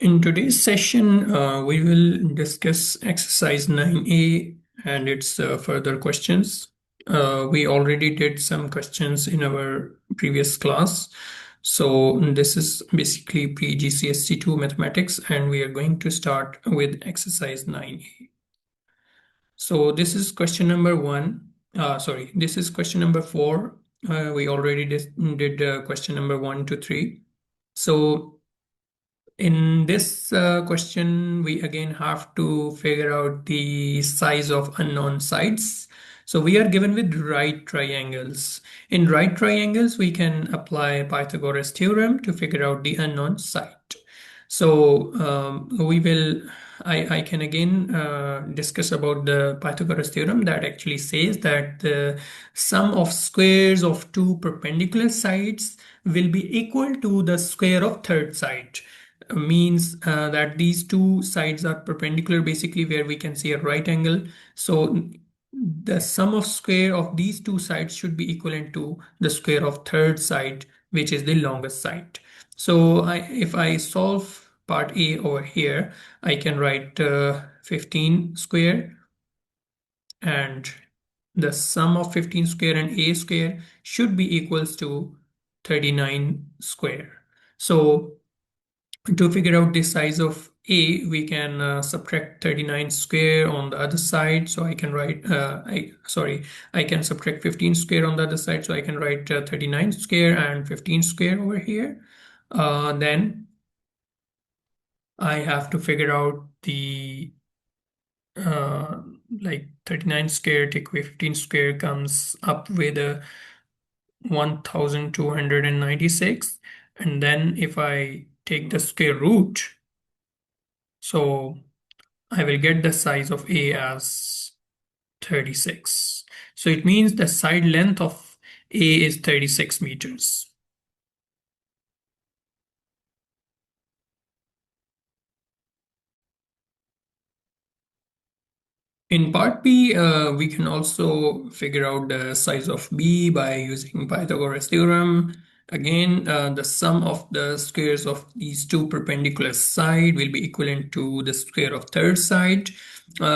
In today's session, we will discuss exercise 9A and its further questions. We already did some questions in our previous class. So this is basically pre-GCSE 2 mathematics, and we are going to start with exercise 9A. So this is question number one. This is question number four. We already did question number 1 to 3. So in this question, we again have to figure out the size of unknown sides. So we are given with right triangles. In right triangles, we can apply Pythagoras theorem to figure out the unknown side. So I can again discuss about the Pythagoras theorem that actually says that the sum of squares of two perpendicular sides will be equal to the square of third side. Means that these two sides are perpendicular, basically where we can see a right angle. So the sum of square of these two sides should be equivalent to the square of third side, which is the longest side. So if I solve part A over here, I can write 15 square, and the sum of 15 square and A square should be equals to 39 square. So to figure out the size of A, we can subtract 39 square on the other side. So I can write, I can subtract 15 square on the other side. So I can write 39 square and 15 square over here. Then I have to figure out the like 39 square take away 15 square comes up with a 1296. And then if I take the square root, so I will get the size of A as 36. So it means the side length of A is 36 meters. In part B, we can also figure out the size of B by using Pythagoras theorem. Again, the sum of the squares of these two perpendicular sides will be equivalent to the square of third side.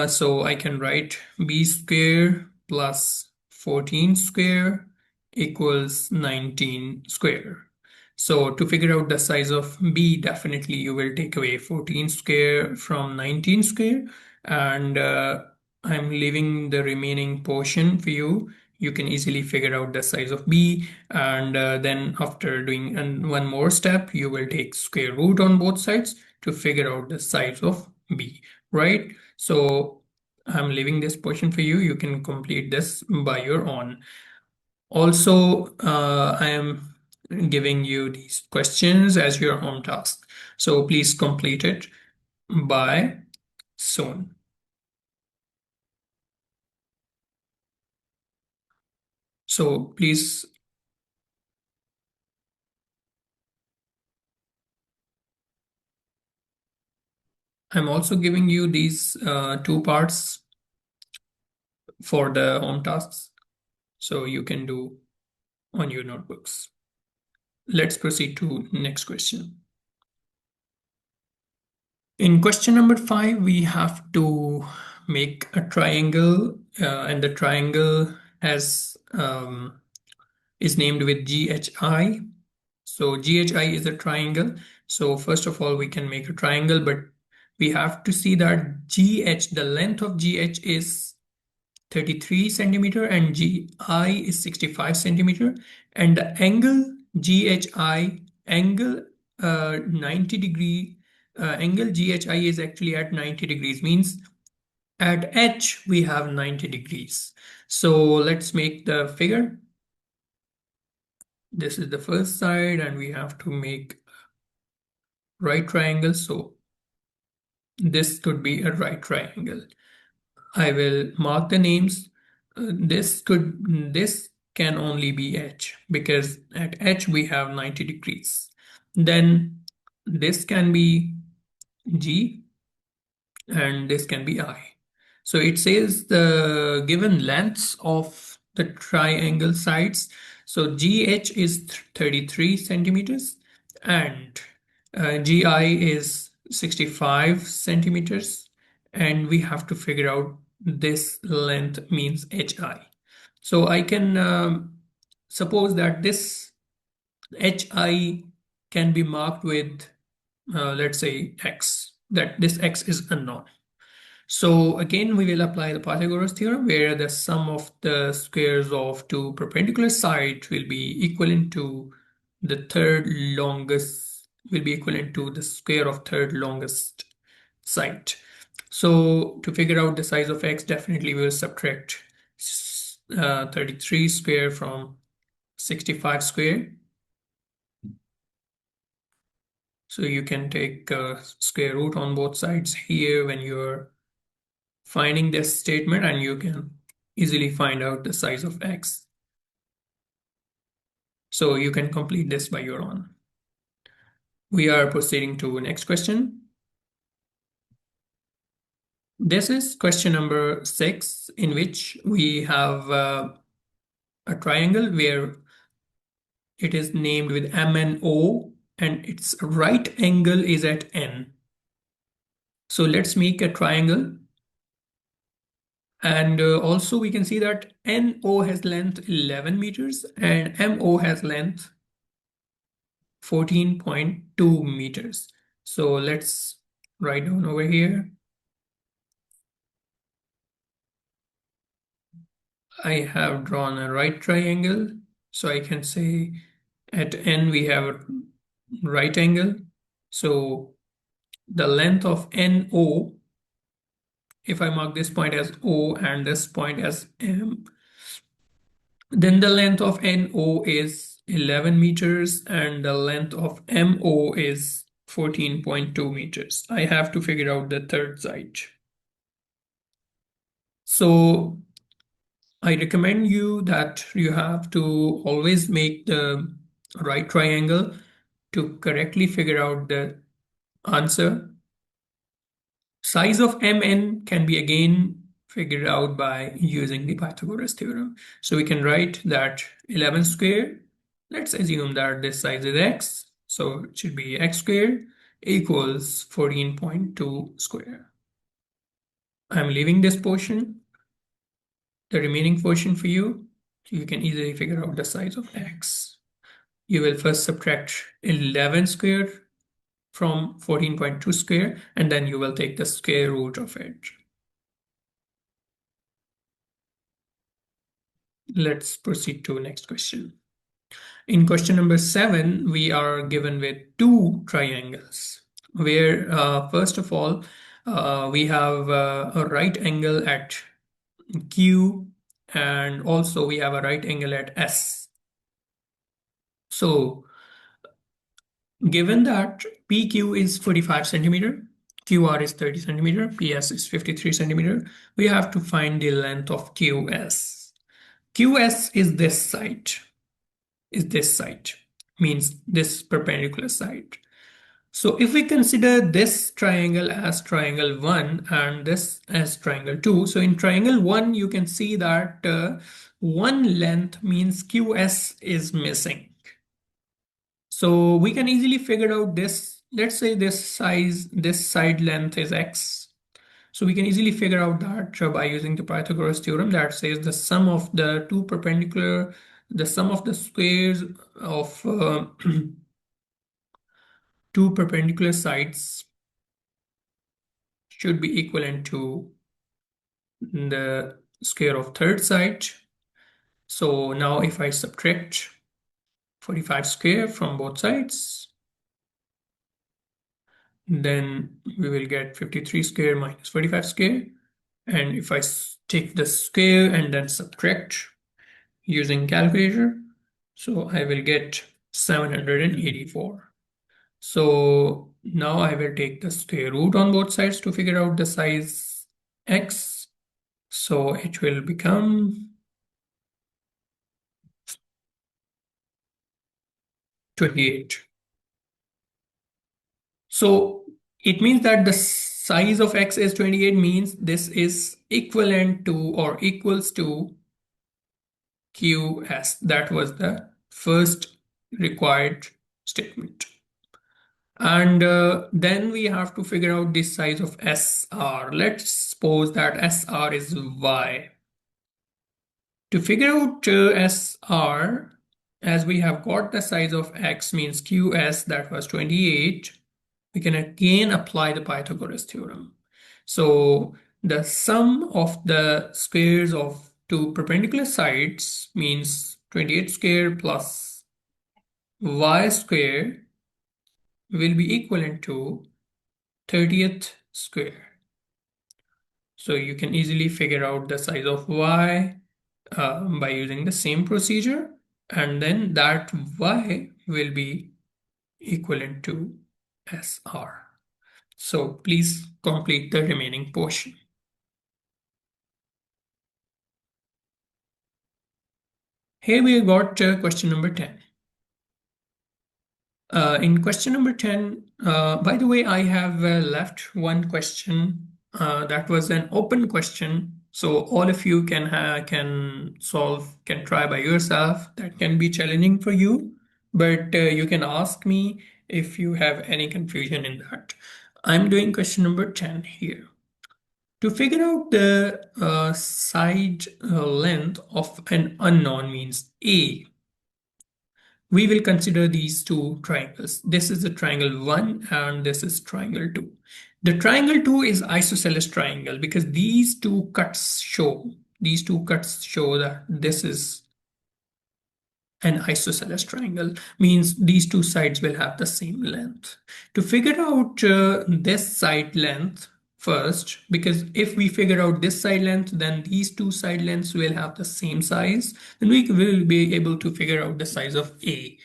So I can write B square plus 14 square equals 19 square. So to figure out the size of B, definitely you will take away 14 square from 19 square, and I'm leaving the remaining portion for you. You can easily figure out the size of B, and then after doing one more step, you will take square root on both sides to figure out the size of B, right? So I'm leaving this portion for you. You can complete this by your own. Also, I am giving you these questions as your home task. So please complete it by soon. So please, I'm also giving you these two parts for the home tasks, so you can do on your notebooks. Let's proceed to next question. In question number 5, we have to make a triangle, and the triangle has is named with GHI. So GHI is a triangle. So first of all, we can make a triangle, but we have to see that GH, the length of GH is 33 centimeter and GI is 65 centimeter, and the angle GHI, angle 90 degree, angle GHI is actually at 90 degrees, means at H we have 90 degrees. So let's make the figure. This is the first side, and we have to make right triangle. So this could be a right triangle. I will mark the names. This can only be H, because at H we have 90 degrees. Then this can be G, and this can be I. So it says the given lengths of the triangle sides. So GH is 33 centimeters and GI is 65 centimeters, and we have to figure out this length means hi. So I can suppose that this hi can be marked with, let's say, x, that this x is unknown. So again, we will apply the Pythagoras theorem, where the sum of the squares of two perpendicular sides will be equivalent to the third longest, will be equivalent to the square of third longest side. So to figure out the size of x, definitely we will subtract 33 square from 65 square. So you can take square root on both sides here when you're finding this statement, and you can easily find out the size of x. So you can complete this by your own. We are proceeding to next question. This is question number 6, in which we have a triangle where it is named with M and O, and its right angle is at N. So let's make a triangle. And also we can see that NO has length 11 meters and MO has length 14.2 meters. So let's write down over here. I have drawn a right triangle. So I can say at N we have a right angle. So the length of NO, if I mark this point as O and this point as M, then the length of NO is 11 meters and the length of MO is 14.2 meters. I have to figure out the third side. So I recommend you that you have to always make the right triangle to correctly figure out the answer. Size of Mn can be again figured out by using the Pythagoras theorem. So we can write that 11 squared. Let's assume that this size is x. So it should be x squared equals 14.2 square. I'm leaving this portion, the remaining portion for you. So you can easily figure out the size of x. You will first subtract 11 squared from 14.2 square, and then you will take the square root of it. Let's proceed to next question. In question number 7, we are given with two triangles, where first of all, we have a right angle at Q, and also we have a right angle at S. So given that PQ is 45 centimeter, QR is 30 centimeter, PS is 53 centimeter, we have to find the length of QS. QS is this side, means this perpendicular side. So if we consider this triangle as triangle 1 and this as triangle 2, so in triangle 1 you can see that one length means QS is missing. So we can easily figure out this. Let's say this side length is x. So we can easily figure out that by using the Pythagoras theorem that says the sum of the two perpendicular, the sum of the squares of two perpendicular sides should be equivalent to the square of third side. So now if I subtract 45 square from both sides, then we will get 53 square minus 45 square. And if I take the square and then subtract using calculator, so I will get 784. So now I will take the square root on both sides to figure out the size x. So it will become 28. So it means that the size of x is 28, means this is equivalent to or equals to QS. That was the first required statement. And then we have to figure out the size of SR. Let's suppose that SR is Y. To figure out SR, as we have got the size of X means QS, that was 28, we can again apply the Pythagoras theorem. So the sum of the squares of two perpendicular sides means 28 square plus y square will be equivalent to 30th square. So you can easily figure out the size of y by using the same procedure, and then that y will be equivalent to SR. So please complete the remaining portion. Here we got question number 10. In question number 10, by the way, I have left one question that was an open question. So all of you can solve, can try by yourself. That can be challenging for you, but you can ask me if you have any confusion in that. I'm doing question number 10 here. To figure out the side length of an unknown means A, we will consider these two triangles. This is the triangle 1 and this is triangle 2. The triangle 2 is isosceles triangle because these two cuts show that this is an isosceles triangle, means these two sides will have the same length. To figure out this side length first, because if we figure out this side length, then these two side lengths will have the same size, then we will be able to figure out the size of A.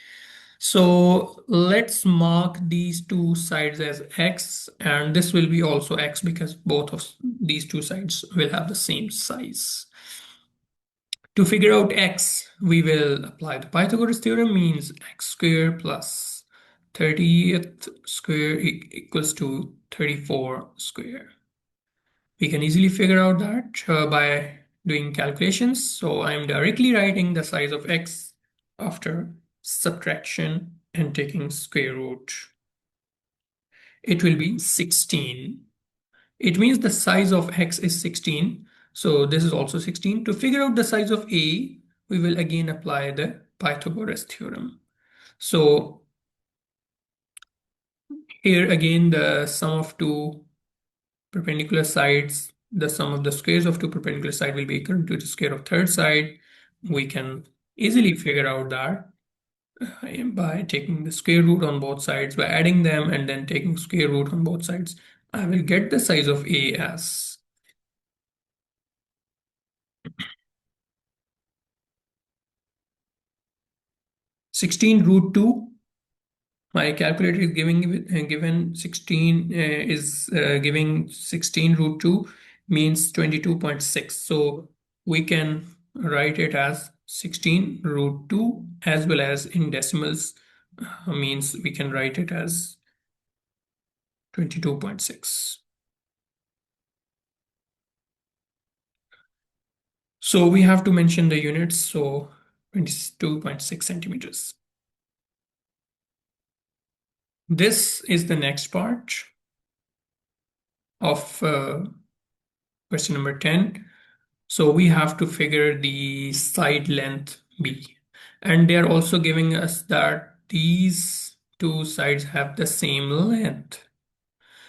So let's mark these two sides as x, and this will be also x because both of these two sides will have the same size. To figure out x, we will apply the Pythagoras theorem, means x squared plus 30th square equals to 34 square. We can easily figure out that by doing calculations. So I'm directly writing the size of x after subtraction and taking square root. It will be 16. It means the size of x is 16. So this is also 16. To figure out the size of A, we will again apply the Pythagoras theorem. So here again, the sum of two perpendicular sides, the sum of the squares of two perpendicular sides will be equal to the square of third side. We can easily figure out that by taking the square root on both sides, by adding them and then taking square root on both sides. I will get the size of A as 16 root 2. My calculator is given 16 is giving 16 root 2 means 22.6. So we can write it as 16 root 2 as well as in decimals means we can write it as 22.6. So we have to mention the units. So 22.6 centimeters. This is the next part of question number 10. So we have to figure the side length B. And they're also giving us that these two sides have the same length.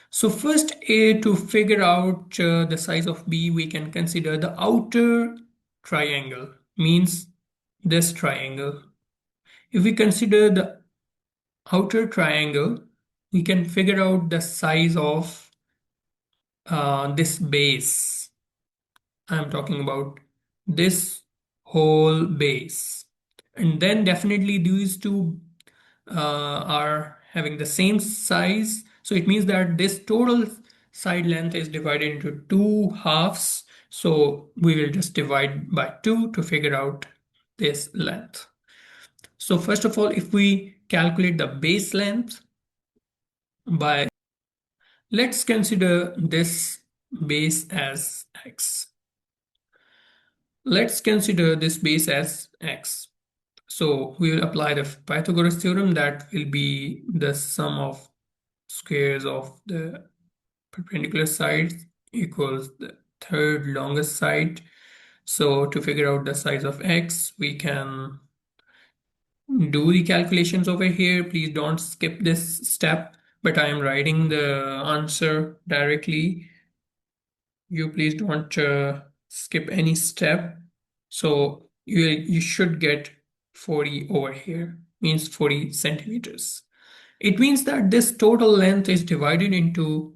So first, to figure out the size of B, we can consider the outer triangle, means this triangle. If we consider the outer triangle, we can figure out the size of this base. I'm talking about this whole base. And then definitely these two are having the same size. So it means that this total side length is divided into two halves. So we will just divide by 2 to figure out this length. So first of all, if we calculate the base length by, let's consider this base as x. Let's consider this base as x. So we will apply the Pythagoras theorem, that will be the sum of squares of the perpendicular sides equals the third longest side. So to figure out the size of x, we can do the calculations over here. Please don't skip this step, but I am writing the answer directly. You please don't skip any step. So you should get 40 over here, means 40 centimeters. It means that this total length is divided into,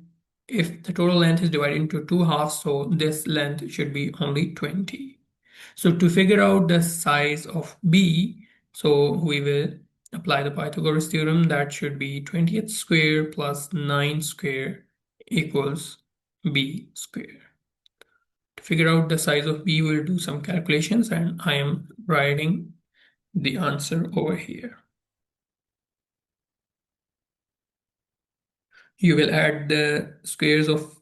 if the total length is divided into two halves, so this length should be only 20. So to figure out the size of b, so we will apply the Pythagoras theorem. That should be 20th square plus 9 square equals b square. To figure out the size of b, we'll do some calculations, and I am writing the answer over here. You will add the squares of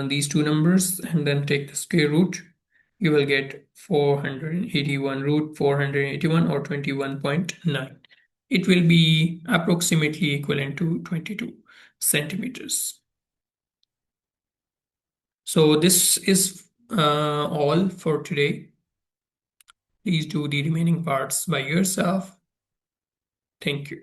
these two numbers and then take the square root. You will get 481 root 481 or 21.9. It will be approximately equivalent to 22 centimeters. So this is all for today. Please do the remaining parts by yourself. Thank you.